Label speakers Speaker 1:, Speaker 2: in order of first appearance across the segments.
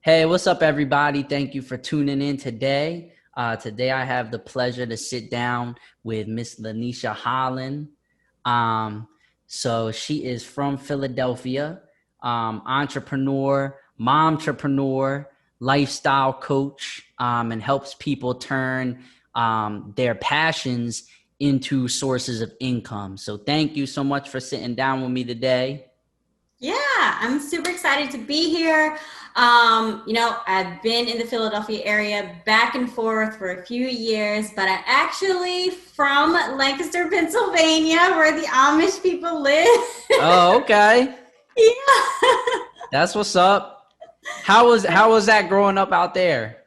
Speaker 1: Hey, what's up, everybody? Thank you for tuning in today. Today, I have the pleasure to sit down with Miss Lanisha Holland. Um, so she is from Philadelphia, entrepreneur, momtrepreneur, lifestyle coach, and helps people turn their passions into sources of income. So thank you so much for sitting down with me today.
Speaker 2: Yeah, I'm super excited to be here. I've been in the Philadelphia area back and forth for a few years, but I'm actually from Lancaster, Pennsylvania, where the Amish people live.
Speaker 1: Oh, okay.
Speaker 2: Yeah.
Speaker 1: That's what's up. How was that growing up out there?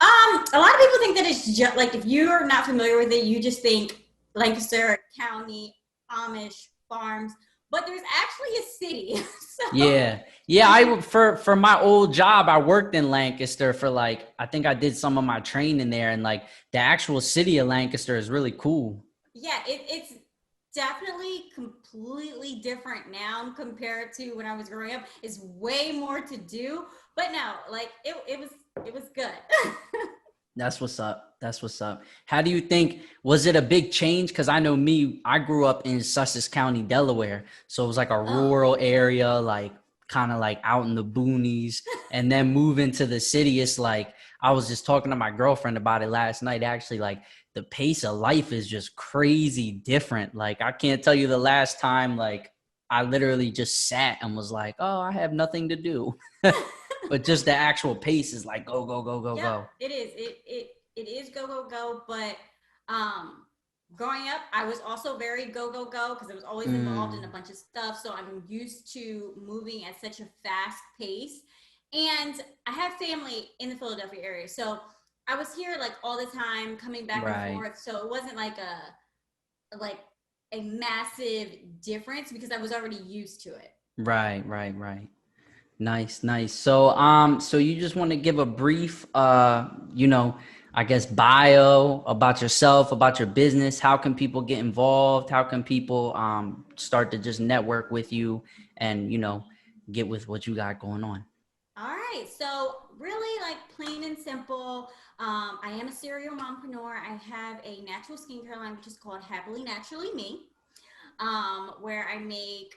Speaker 2: A lot of people think that it's just like if you're not familiar with it, you just think Lancaster County, Amish farms, but there's actually a city. So
Speaker 1: Yeah. Yeah, for my old job, I worked in Lancaster for like I think I did some of my training there, and like the actual city of Lancaster is really cool.
Speaker 2: yeah, it's definitely completely different now compared to when I was growing up. It's way more to do, but no, like it was good.
Speaker 1: That's what's up. That's what's up. How do you think, was it a big change? Because I know me, I grew up in Sussex County, Delaware. So it was like a
Speaker 2: Oh,
Speaker 1: rural area, like kind of like out in the boonies. And then moving to the city, it's like, I was just talking to my girlfriend about it last night. Actually, like the pace of life is just crazy different. Like I can't tell you the last time, like I literally just sat and was like, oh, I have nothing to do. But just the actual pace is like go, go, go, go,
Speaker 2: yeah,
Speaker 1: go.
Speaker 2: it is. It is go go go. But um, growing up, I was also very go go go because I was always involved in a
Speaker 1: Mm,
Speaker 2: bunch of stuff. So I'm used to moving at such a fast pace, and I have family in the Philadelphia area, so I was here like all the time, coming back and
Speaker 1: right,
Speaker 2: forth. So it wasn't like a massive difference because I was already used to it.
Speaker 1: right, right, right. Nice, nice. So, so you just want to give a brief, I guess bio about yourself, about your business. How can people get involved? How can people, start to just network with you and, get with what you got going on?
Speaker 2: All right. So, really, like plain and simple, I am a serial mompreneur. I have a natural skincare line, which is called Happily Naturally Me, where I make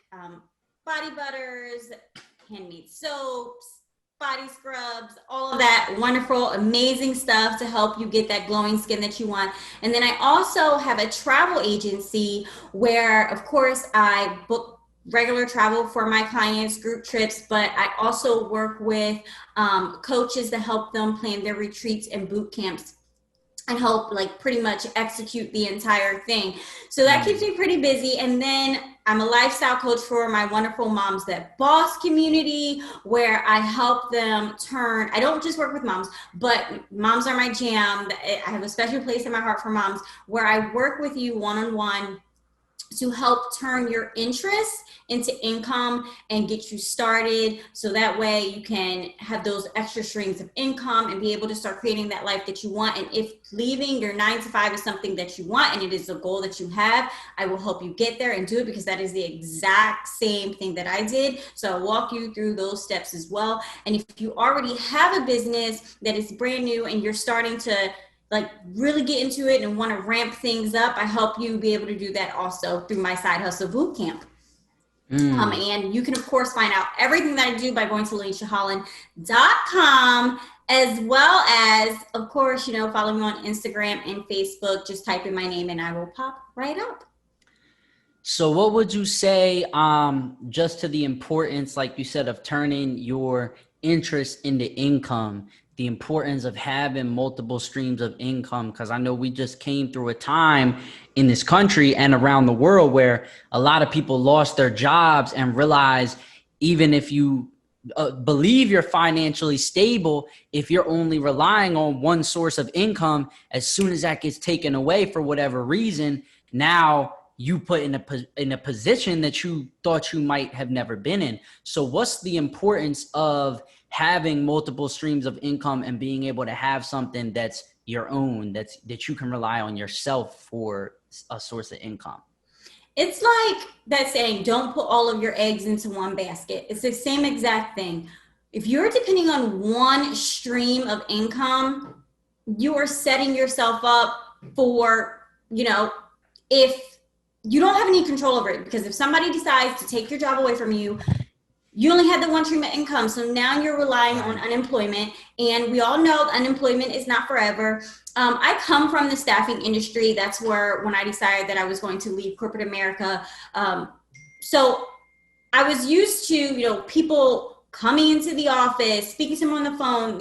Speaker 2: body butters, handmade soaps, body scrubs, all of that wonderful, amazing stuff to help you get that glowing skin that you want. And then I also have a travel agency where, of course, I book regular travel for my clients, group trips, but I also work with coaches to help them plan their retreats and boot camps and help like pretty much execute the entire thing. So that keeps
Speaker 1: Mm,
Speaker 2: me pretty busy. And then I'm a lifestyle coach for my wonderful Moms That Boss community, where I help them turn. I don't just work with moms, but moms are my jam. I have a special place in my heart for moms, where I work with you one on one to help turn your interest into income and get you started, so that way you can have those extra streams of income and be able to start creating that life that you want. And if leaving your 9 to 5 is something that you want and it is a goal that you have, I will help you get there and do it, because that is the exact same thing that I did. So I'll walk you through those steps as well. And if you already have a business that is brand new and you're starting to like really get into it and want to ramp things up, I help you be able to do that also through my side hustle boot camp.
Speaker 1: mm.
Speaker 2: And you can, of course, find out everything that I do by going to lanishaholland.com, as well as, of course, follow me on Instagram and Facebook. Just type in my name and I will pop right up.
Speaker 1: So what would you say, just to the importance, like you said, of turning your interest into income, the importance of having multiple streams of income? Because I know we just came through a time in this country and around the world where a lot of people lost their jobs and realized even if you believe you're financially stable, if you're only relying on one source of income, as soon as that gets taken away for whatever reason, now you put in a position that you thought you might have never been in. So what's the importance of having multiple streams of income and being able to have something that's your own, that you can rely on yourself for a source of income?
Speaker 2: It's like that saying, don't put all of your eggs into one basket. It's the same exact thing. if you're depending on one stream of income, you are setting yourself up for, if you don't have any control over it, because if somebody decides to take your job away from you, you only had the one stream of income. So now you're relying on unemployment. And we all know unemployment is not forever. I come from the staffing industry. That's where, when I decided that I was going to leave corporate America. So I was used to, people coming into the office, speaking to them on the phone,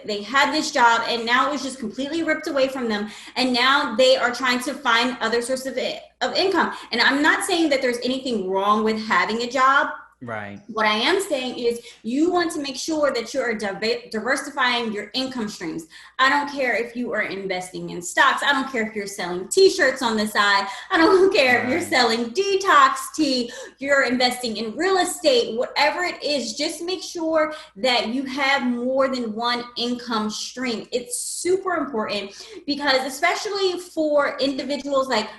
Speaker 2: they had this job, and now it was just completely ripped away from them. And now they are trying to find other sources of income. And I'm not saying that there's anything wrong with having a job.
Speaker 1: Right.
Speaker 2: What I am saying is you want to make sure that you are diversifying your income streams. I don't care if you are investing in stocks. I don't care if you're selling t-shirts on the side. I don't care if you're selling detox tea, you're investing in real estate, whatever it is, just make sure that you have more than one income stream. It's super important, because especially for individuals like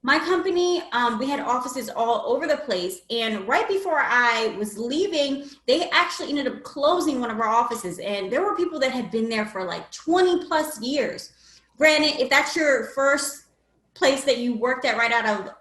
Speaker 2: my company, we had offices all over the place. And right before I was leaving, they actually ended up closing one of our offices. And there were people that had been there for like 20 plus years. Granted, if that's your first place that you worked at right out of,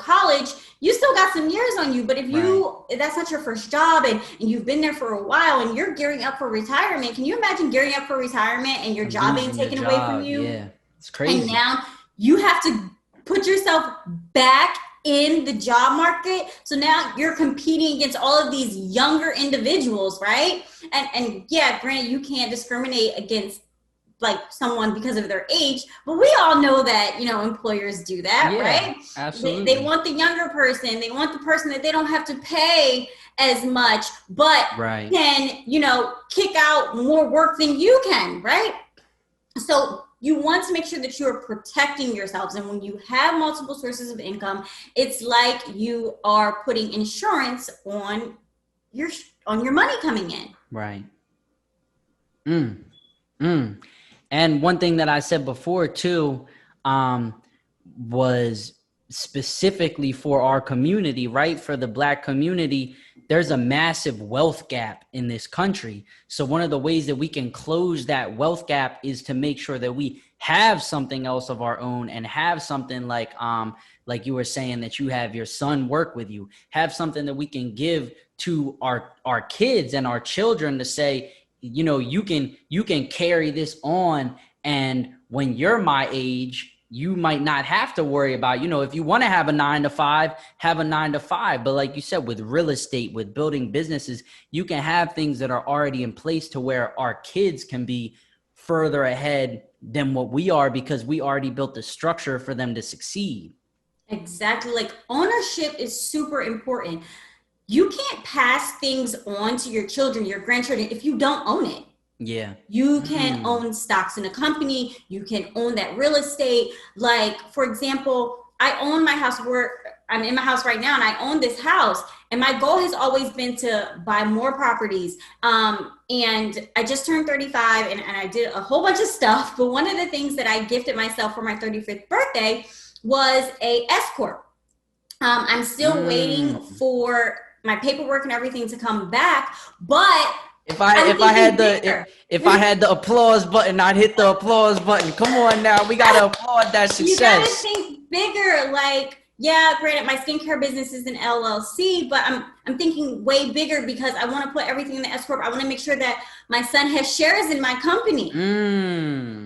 Speaker 2: college, you still got some years on you. But if that's not your first job, and you've been there for a while and you're gearing up for retirement, can you imagine gearing up for retirement and your job being taken away from you?
Speaker 1: Yeah, it's crazy.
Speaker 2: And now you have to put yourself back in the job market. So now you're competing against all of these younger individuals, right? And yeah, granted, you can't discriminate against like someone because of their age, but we all know that, employers do that, right?
Speaker 1: Absolutely.
Speaker 2: They want the younger person. They want the person that they don't have to pay as much, but can, kick out more work than you can, right? So you want to make sure that you are protecting yourselves. And when you have multiple sources of income, it's like you are putting insurance on your money coming in.
Speaker 1: Right. And one thing that I said before too, was specifically for our community, right? For the Black community, there's a massive wealth gap in this country. So one of the ways that we can close that wealth gap is to make sure that we have something else of our own, and have something like you were saying, that you have your son work with you, have something that we can give to our kids and our children to say, you can carry this on. And when you're my age, you might not have to worry about, if you want to have a 9-to-5, have a 9-to-5. But like you said, with real estate, with building businesses, you can have things that are already in place to where our kids can be further ahead than what we are, because we already built the structure for them to succeed.
Speaker 2: Exactly. Like, ownership is super important. You can't pass things on to your children, your grandchildren, if you don't own it.
Speaker 1: Yeah.
Speaker 2: You can own stocks in a company. You can own that real estate. Like, for example, I own my house. I'm in my house right now, and I own this house. And my goal has always been to buy more properties. And I just turned 35, and I did a whole bunch of stuff. But one of the things that I gifted myself for my 35th birthday was a S Corp. I'm still waiting for my paperwork and everything to come back, but if I had the applause button, I'd hit the applause button. Come on now, we gotta applaud that success. You gotta think bigger. Like, yeah, granted, my skincare business is an LLC, but I'm thinking way bigger, because I want to put everything in the S Corp. I want to make sure that my son has shares in my company.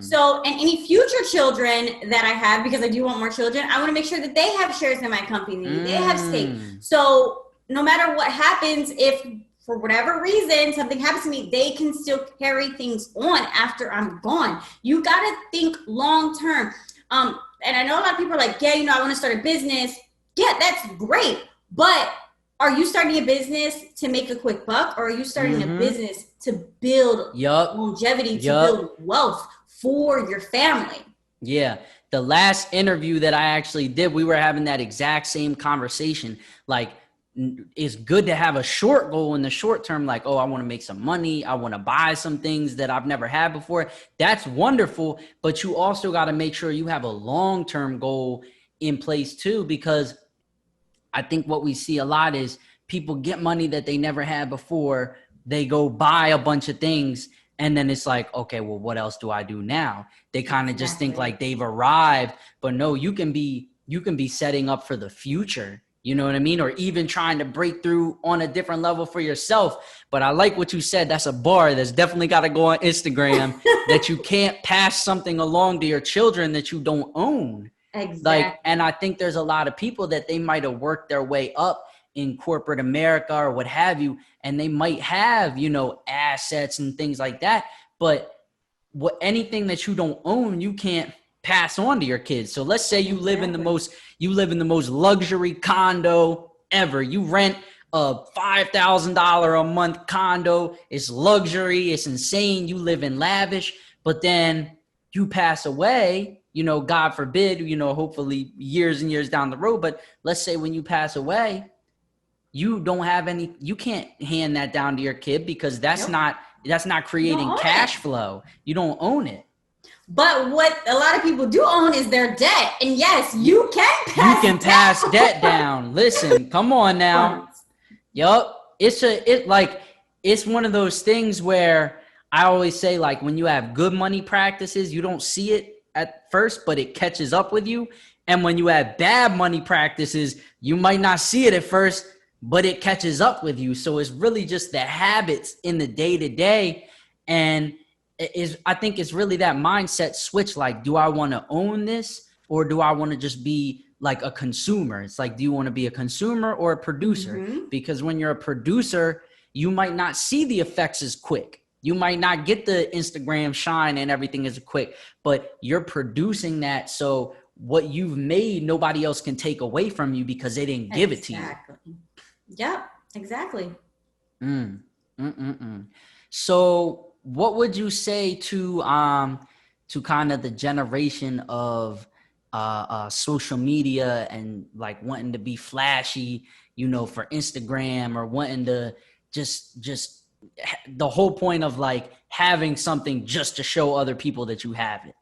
Speaker 2: So, and any future children that I have, because I do want more children, I want to make sure that they have shares in my company. They have stake. So no matter what happens, if for whatever reason something happens to me, they can still carry things on after I'm gone. You got to think long term. And I know a lot of people are like, yeah, I want to start a business. Yeah, that's great. But are you starting a business to make a quick buck, or are you starting a business to build longevity, to build wealth for your family? Yeah.
Speaker 1: The last interview that I actually did, we were having that exact same conversation. Like, it's good to have a short goal in the short term, like, oh, I want to make some money, I want to buy some things that I've never had before. That's wonderful, but you also got to make sure you have a long-term goal in place too, because I think what we see a lot is people get money that they never had before, they go buy a bunch of things, and then it's like, okay, well, what else do I do now? They kind of just think like they've arrived, but no, you can be setting up for the future. You know what I mean? Or even trying to break through on a different level for yourself. But I like what you said. That's a bar that's definitely got to go on Instagram, that you can't pass something along to your children that you don't own.
Speaker 2: Exactly.
Speaker 1: Like, and I think there's a lot of people that they might have worked their way up in corporate America or what have you, and they might have, you know, assets and things like that. But anything that you don't own, you can't pass on to your kids. So let's say you live in the most luxury condo ever. You rent a $5,000 a month condo. It's luxury. It's insane. You live in lavish, but then you pass away, you know, God forbid, you know, hopefully years and years down the road. But let's say when you pass away, you don't have any, you can't hand that down to your kid because that's not creating cash flow. You don't own it.
Speaker 2: But what a lot of people do own is their debt. And yes, you can
Speaker 1: pass debt down. Listen, come on now. Yup. It's one of those things where I always say, like, when you have good money practices, you don't see it at first, but it catches up with you. And when you have bad money practices, you might not see it at first, but it catches up with you. So it's really just the habits in the day to day. And I think it's really that mindset switch. Like, do I want to own this, or do I want to just be like a consumer? It's like, do you want to be a consumer or a producer? Mm-hmm. Because when you're a producer, you might not see the effects as quick. You might not get the Instagram shine and everything as quick, but you're producing that. So what you've made, nobody else can take away from you because they didn't give it to you.
Speaker 2: Yep, exactly.
Speaker 1: So what would you say to kind of the generation of social media and like wanting to be flashy, you know, for Instagram, or wanting to just the whole point of like having something just to show other people that you have it,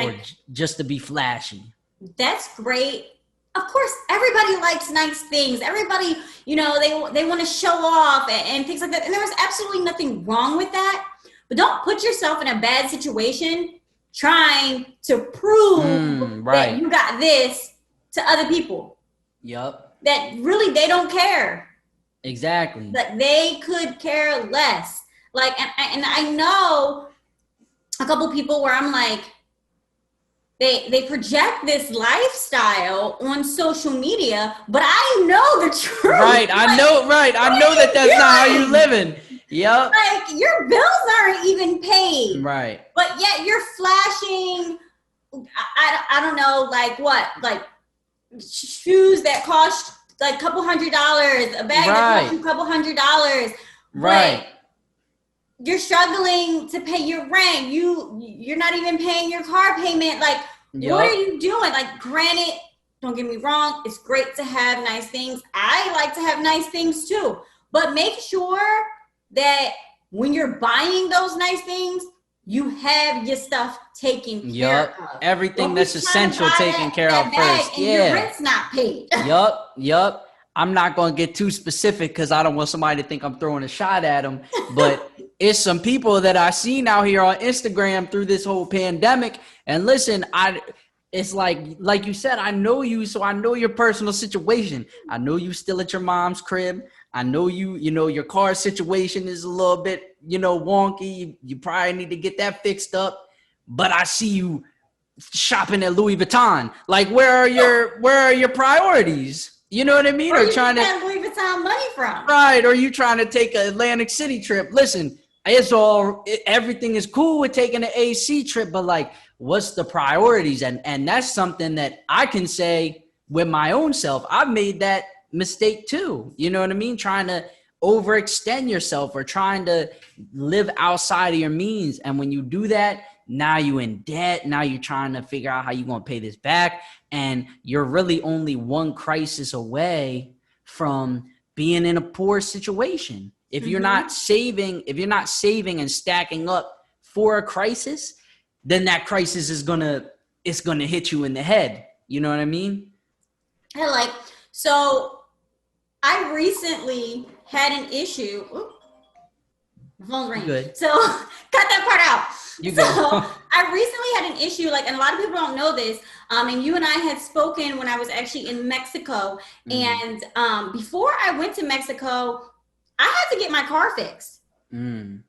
Speaker 1: or just to be flashy?
Speaker 2: That's great. Of course, everybody likes nice things. Everybody, you know, they want to show off and things like that. And there was absolutely nothing wrong with that. But don't put yourself in a bad situation trying to prove that you got this to other people.
Speaker 1: Yep.
Speaker 2: That really they don't care.
Speaker 1: Exactly.
Speaker 2: That they could care less. Like, and I know a couple people where I'm like, they project this lifestyle on social media, but I know the truth.
Speaker 1: Right. I know that's not how you're living. Yep.
Speaker 2: Like, your bills aren't even paid.
Speaker 1: Right.
Speaker 2: But yet you're flashing, I don't know, like what? Like shoes that cost like a couple $100, a bag that costs you a couple $100.
Speaker 1: Right.
Speaker 2: But you're struggling to pay your rent. You're not even paying your car payment. Like, what are you doing? Like, granted, don't get me wrong, it's great to have nice things. I like to have nice things too. But make sure that when you're buying those nice things, you have your stuff taken care of.
Speaker 1: Everything that's essential taken care of first.
Speaker 2: And your rent's not paid.
Speaker 1: Yup. I'm not going to get too specific because I don't want somebody to think I'm throwing a shot at them. But it's some people that I seen out here on Instagram through this whole pandemic. And listen, it's like you said, I know you, so I know your personal situation. I know you still at your mom's crib. I know you know, your car situation is a little bit, you know, wonky. You probably need to get that fixed up. But I see you shopping at Louis Vuitton. Like, where are your priorities? You know what I mean?
Speaker 2: Or trying to get Louis Vuitton money from.
Speaker 1: Right. Or you trying to take an Atlantic City trip. Listen, everything is cool with taking an AC trip, but like, what's the priorities? And that's something that I can say with my own self. I've made that mistake too. You know what I mean? Trying to overextend yourself or trying to live outside of your means. And when you do that, now you're in debt. Now you're trying to figure out how you're going to pay this back. And you're really only one crisis away from being in a poor situation. If you're not saving, and stacking up for a crisis, then that crisis is it's gonna hit you in the head. You know what I mean?
Speaker 2: So I recently had an issue. My phone's
Speaker 1: You
Speaker 2: ringing.
Speaker 1: good.
Speaker 2: So cut that part out.
Speaker 1: You
Speaker 2: So
Speaker 1: good.
Speaker 2: I recently had an issue, like, and a lot of people don't know this. And you and I had spoken when I was actually in Mexico.
Speaker 1: Mm,
Speaker 2: And before I went to Mexico, I had to get my car fixed.
Speaker 1: mm.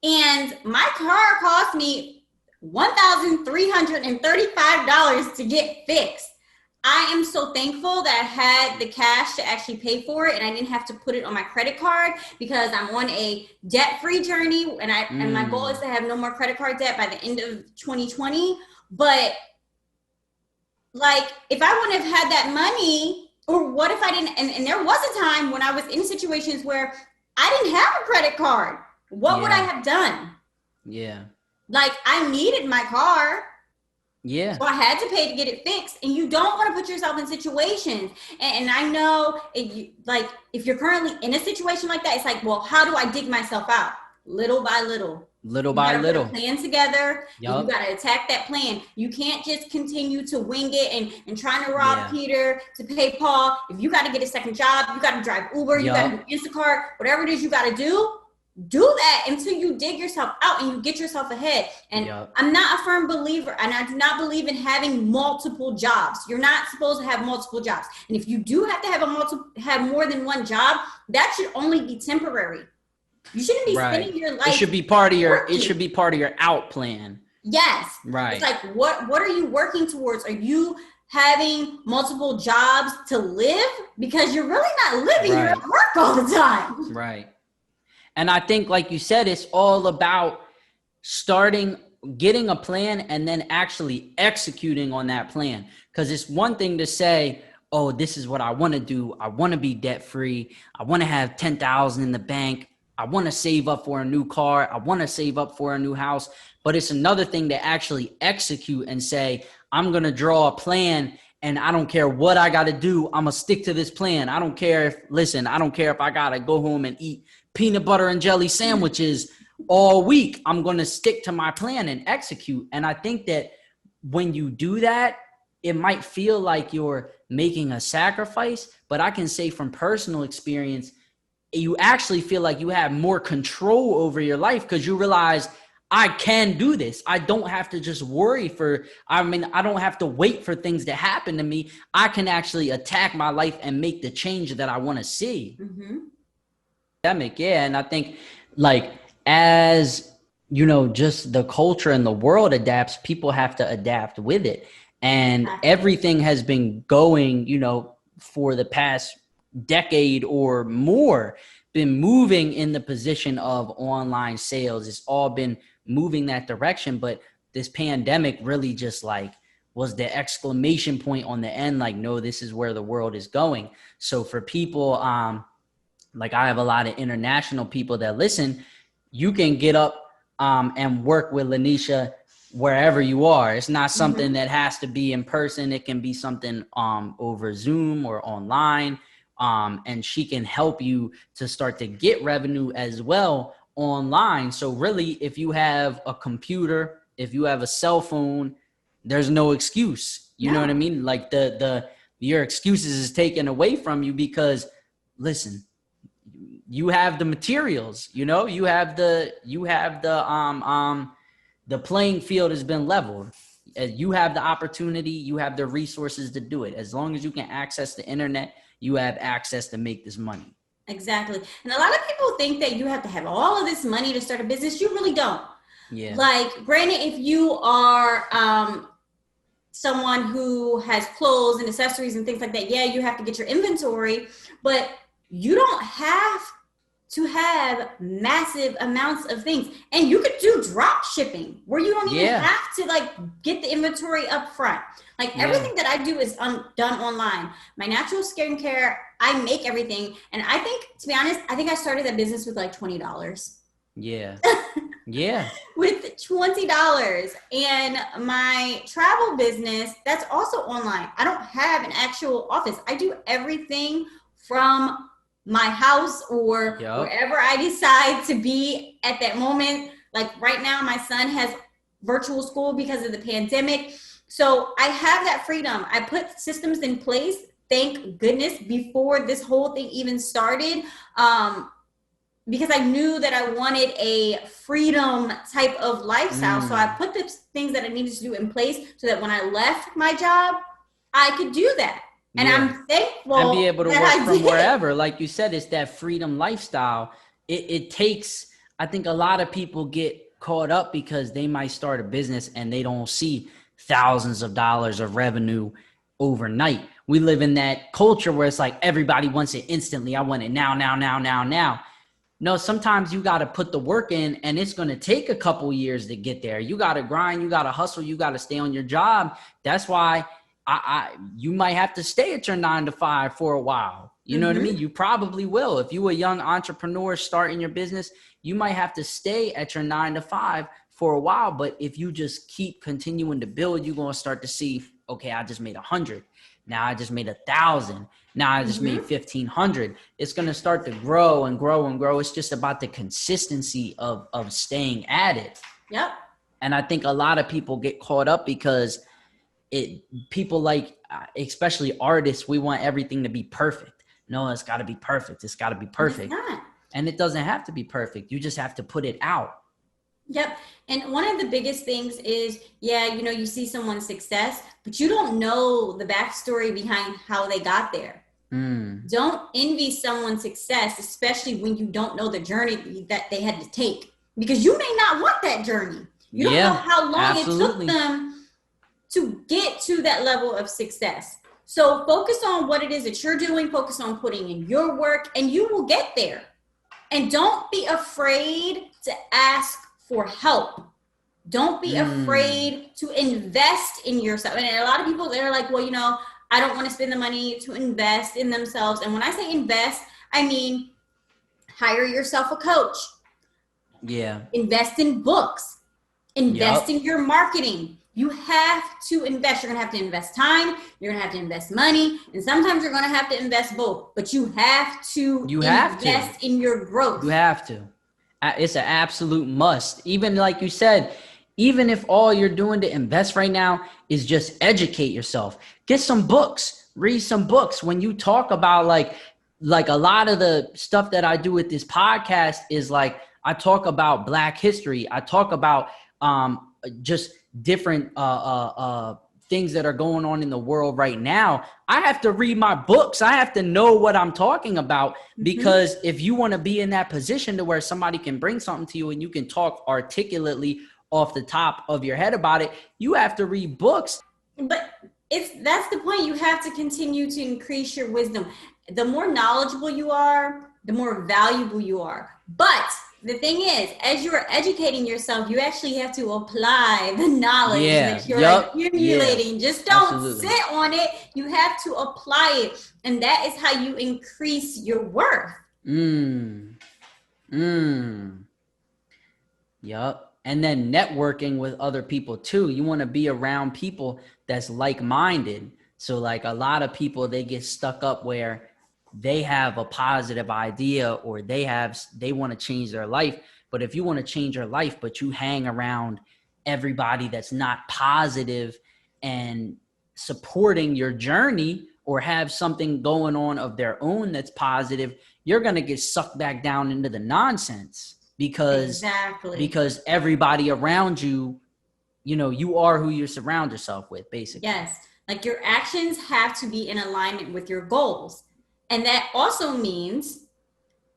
Speaker 2: And my car cost me $1,335 to get fixed. I am so thankful that I had the cash to actually pay for it and I didn't have to put it on my credit card because I'm on a debt-free journey and my goal is to have no more credit card debt by the end of 2020. But like if I wouldn't have had that money, or what if I didn't, and there was a time when I was in situations where I didn't have a credit card. What would I have done?
Speaker 1: Yeah.
Speaker 2: Like I needed my car.
Speaker 1: Yeah.
Speaker 2: So I had to pay to get it fixed. And you don't want to put yourself in situations. And I know if you're currently in a situation like that, it's like, well, how do I dig myself out? Little by little.
Speaker 1: Little
Speaker 2: You
Speaker 1: by
Speaker 2: gotta
Speaker 1: little.
Speaker 2: put a plan together. And you
Speaker 1: Yup.
Speaker 2: got to attack that plan. You can't just continue to wing it and trying to rob Peter to pay Paul. If you got to get a second job, you got to drive Uber, you got to do Instacart, whatever it is you got to do that until you dig yourself out and you get yourself ahead. And I'm not a firm believer, and I do not believe in having multiple jobs. You're not supposed to have multiple jobs. And if you do have to have more than one job, that should only be temporary. You shouldn't be spending your life.
Speaker 1: It should be part of your out plan.
Speaker 2: Yes.
Speaker 1: Right.
Speaker 2: It's like what are you working towards? Are you having multiple jobs to live? Because you're really not living, you're at work all the time.
Speaker 1: Right. And I think, like you said, it's all about getting a plan and then actually executing on that plan. Because it's one thing to say, oh, this is what I want to do. I want to be debt free. I want to have 10,000 in the bank. I want to save up for a new car. I want to save up for a new house. But it's another thing to actually execute and say, I'm going to draw a plan and I don't care what I got to do. I'm going to stick to this plan. I don't care if I got to go home and eat peanut butter and jelly sandwiches all week. I'm going to stick to my plan and execute. And I think that when you do that, it might feel like you're making a sacrifice, but I can say from personal experience, you actually feel like you have more control over your life because you realize I can do this. I don't have to just I don't have to wait for things to happen to me. I can actually attack my life and make the change that I want to see.
Speaker 2: Mm-hmm.
Speaker 1: And I think like as you know, just the culture and the world adapts, people have to adapt with it. And everything has been going, for the past decade or more, been moving in the position of online sales. It's all been moving that direction. But this pandemic really just was the exclamation point on the end. Like, no, this is where the world is going. So for people, like I have a lot of international people that listen, you can get up and work with Lanisha wherever you are. It's not something that has to be in person. It can be something over Zoom or online. And she can help you to start to get revenue as well online. So really, if you have a computer, if you have a cell phone, there's no excuse. You know what I mean? Like your excuses is taken away from you because listen, you have the materials, you have the playing field has been leveled. You have the opportunity, you have the resources to do it. As long as you can access the internet, you have access to make this money.
Speaker 2: Exactly. And a lot of people think that you have to have all of this money to start a business. You really don't.
Speaker 1: Yeah.
Speaker 2: Like, granted, if you are someone who has clothes and accessories and things like that, yeah, you have to get your inventory, but you don't have to have massive amounts of things. And you could do drop shipping where you don't even have to get the inventory up front. Like everything that I do is done online. My natural skincare, I make everything. And I think, to be honest, I think I started that business with like $20.
Speaker 1: Yeah. Yeah.
Speaker 2: With $20. And my travel business, that's also online. I don't have an actual office. I do everything from my house or wherever I decide to be at that moment. Like right now, my son has virtual school because of the pandemic. So I have that freedom. I put systems in place, thank goodness, before this whole thing even started. because I knew that I wanted a freedom type of lifestyle. So I put the things that I needed to do in place so that when I left my job, I could do that. And
Speaker 1: Yeah.
Speaker 2: I'm thankful
Speaker 1: And be able to
Speaker 2: that
Speaker 1: work
Speaker 2: I
Speaker 1: from
Speaker 2: did.
Speaker 1: wherever. Like you said, it's that freedom lifestyle. It takes, I think a lot of people get caught up because they might start a business and they don't see thousands of dollars of revenue overnight. We live in that culture where it's like everybody wants it instantly. I want it now, now, now, now, now. No, sometimes you got to put the work in, and it's going to take a couple years to get there. You got to grind, you got to hustle, you got to stay on your job. That's why you might have to stay at your 9 to 5 for a while. You know what I mean? You probably will. If you a young entrepreneur starting your business, you might have to stay at your 9 to 5 for a while. But if you just keep continuing to build, you're going to start to see, okay, I just made 100. Now I just made 1,000. Now I just made 1,500. It's going to start to grow and grow and grow. It's just about the consistency of staying at it.
Speaker 2: Yep.
Speaker 1: And I think a lot of people get caught up because people like, especially artists, we want everything to be perfect. No, it's got to be perfect. It's got to be perfect. And it doesn't have to be perfect. You just have to put it out.
Speaker 2: Yep. And one of the biggest things is, you see someone's success, but you don't know the backstory behind how they got there. Don't envy someone's success, especially when you don't know the journey that they had to take, because you may not want that journey. You don't know how long it took them to get to that level of success. So focus on what it is that you're doing, focus on putting in your work, and you will get there. And don't be afraid to ask for help. Don't be afraid to invest in yourself. And a lot of people, they're like, well, I don't want to spend the money to invest in themselves. And when I say invest, I mean, hire yourself a coach.
Speaker 1: Yeah.
Speaker 2: Invest in books. Invest in your marketing. You have to invest. You're going to have to invest time. You're going to have to invest money. And sometimes you're going to have to invest both. But you have to invest in your growth.
Speaker 1: You have to. It's an absolute must. Even like you said, even if all you're doing to invest right now is just educate yourself, get some books, read some books. When you talk about like a lot of the stuff that I do with this podcast is like, I talk about Black history. I talk about just different things that are going on in the world right now. I have to read my books. I have to know what I'm talking about, because if you want to be in that position to where somebody can bring something to you and you can talk articulately off the top of your head about it, you have to read books.
Speaker 2: But that's the point. You have to continue to increase your wisdom. The more knowledgeable you are, the more valuable you are. But the thing is, as you're educating yourself, you actually have to apply the knowledge that you're accumulating. Just don't sit on it. You have to apply it. And that is how you increase your worth.
Speaker 1: Yup. And then networking with other people too. You want to be around people that's like-minded. So like a lot of people, they get stuck up where they have a positive idea or they want to change their life. But if you want to change your life, but you hang around everybody that's not positive and supporting your journey or have something going on of their own that's positive, you're going to get sucked back down into the nonsense because everybody around you, you are who you surround yourself with, basically.
Speaker 2: Yes. Like your actions have to be in alignment with your goals. And that also means,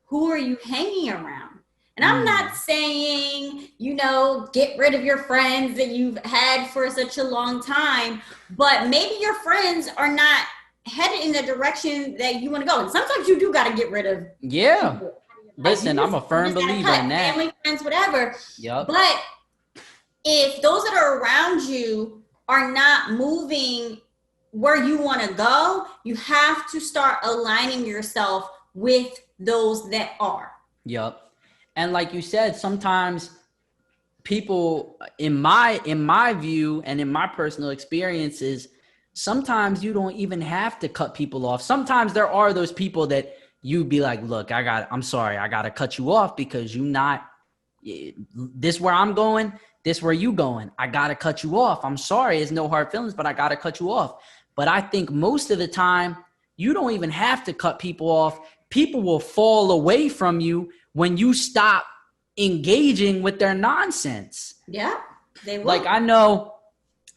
Speaker 2: who are you hanging around? And I'm not saying, get rid of your friends that you've had for such a long time, but maybe your friends are not headed in the direction that you want to go. And sometimes you do got to get rid of people.
Speaker 1: Listen, I'm a firm believer in that.
Speaker 2: Family, friends, whatever.
Speaker 1: Yep.
Speaker 2: But if those that are around you are not moving where you want to go, you have to start aligning yourself with those that are.
Speaker 1: Yep. And like you said, sometimes people, in my view and in my personal experiences, sometimes you don't even have to cut people off. Sometimes there are those people that you'd be like, look, I'm sorry, I got to cut you off because this where I'm going, this where you going. I got to cut you off. I'm sorry. It's no hard feelings, but I got to cut you off. But I think most of the time, you don't even have to cut people off. people will fall away from you when you stop engaging with their nonsense.
Speaker 2: Yeah, they will.
Speaker 1: Like, I know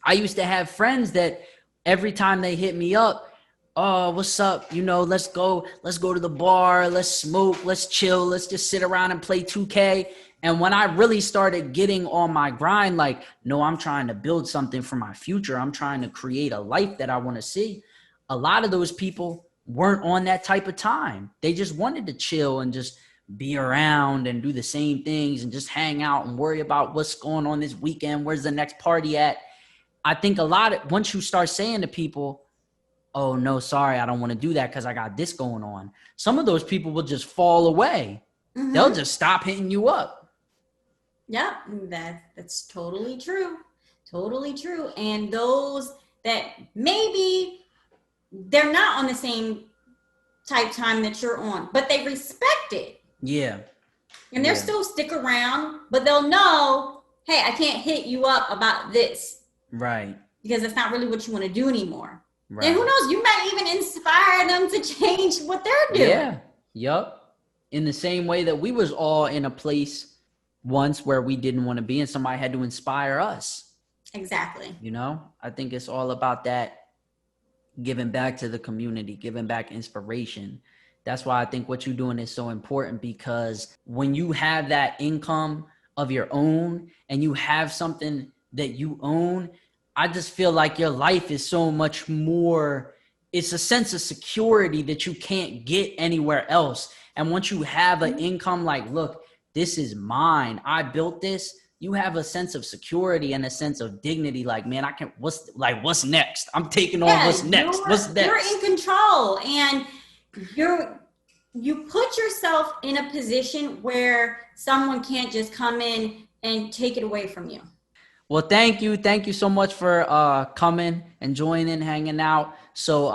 Speaker 1: I used to have friends that every time they hit me up, oh, what's up? You know, let's go to the bar, let's smoke, let's chill, let's just sit around and play 2K. And when I really started getting on my grind, like, no, I'm trying to build something for my future. I'm trying to create a life that I want to see. A lot of those people weren't on that type of time. They just wanted to chill and just be around and do the same things and just hang out and worry about what's going on this weekend. Where's the next party at? I think once you start saying to people, oh, no, sorry, I don't want to do that because I got this going on, some of those people will just fall away. Mm-hmm. They'll just stop hitting you up.
Speaker 2: Yeah, that's totally true. Totally true. And those that maybe they're not on the same type time that you're on, but they respect it.
Speaker 1: Yeah.
Speaker 2: And they'll still stick around, but they'll know, hey, I can't hit you up about this.
Speaker 1: Right.
Speaker 2: Because it's not really what you want to do anymore.
Speaker 1: Right.
Speaker 2: And who knows, you might even inspire them to change what they're doing.
Speaker 1: Yeah. Yup. In the same way that we was all in a place once where we didn't want to be and somebody had to inspire us.
Speaker 2: Exactly.
Speaker 1: You know, I think it's all about that, giving back to the community, giving back inspiration. That's why I think what you're doing is so important, because when you have that income of your own and you have something that you own, I just feel like your life is so much more, it's a sense of security that you can't get anywhere else. And once you have an income, like, look, this is mine, I built this, you have a sense of security and a sense of dignity. Like, man, what's next? I'm taking on what's next. What's next?
Speaker 2: You're in control, and you put yourself in a position where someone can't just come in and take it away from you.
Speaker 1: Well, thank you. Thank you so much for coming and joining, hanging out. So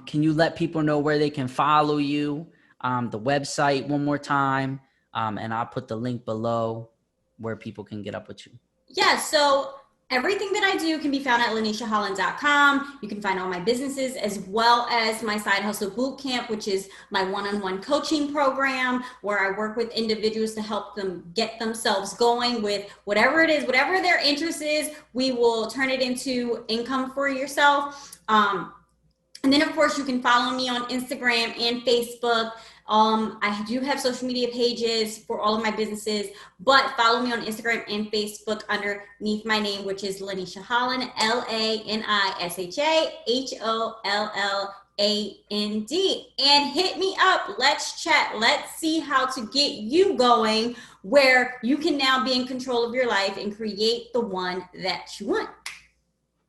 Speaker 1: can you let people know where they can follow you, the website one more time? And I'll put the link below where people can get up with you.
Speaker 2: Yeah, so everything that I do can be found at lanishaholland.com. You can find all my businesses as well as my Side Hustle Bootcamp, which is my one-on-one coaching program where I work with individuals to help them get themselves going with whatever it is, whatever their interest is. We will turn it into income for yourself. And then, of course, you can follow me on Instagram and Facebook. I do have social media pages for all of my businesses, but follow me on Instagram and Facebook underneath my name, which is Lanisha Holland, LANISHA HOLLAND. And hit me up. Let's chat. Let's see how to get you going where you can now be in control of your life and create the one that you want.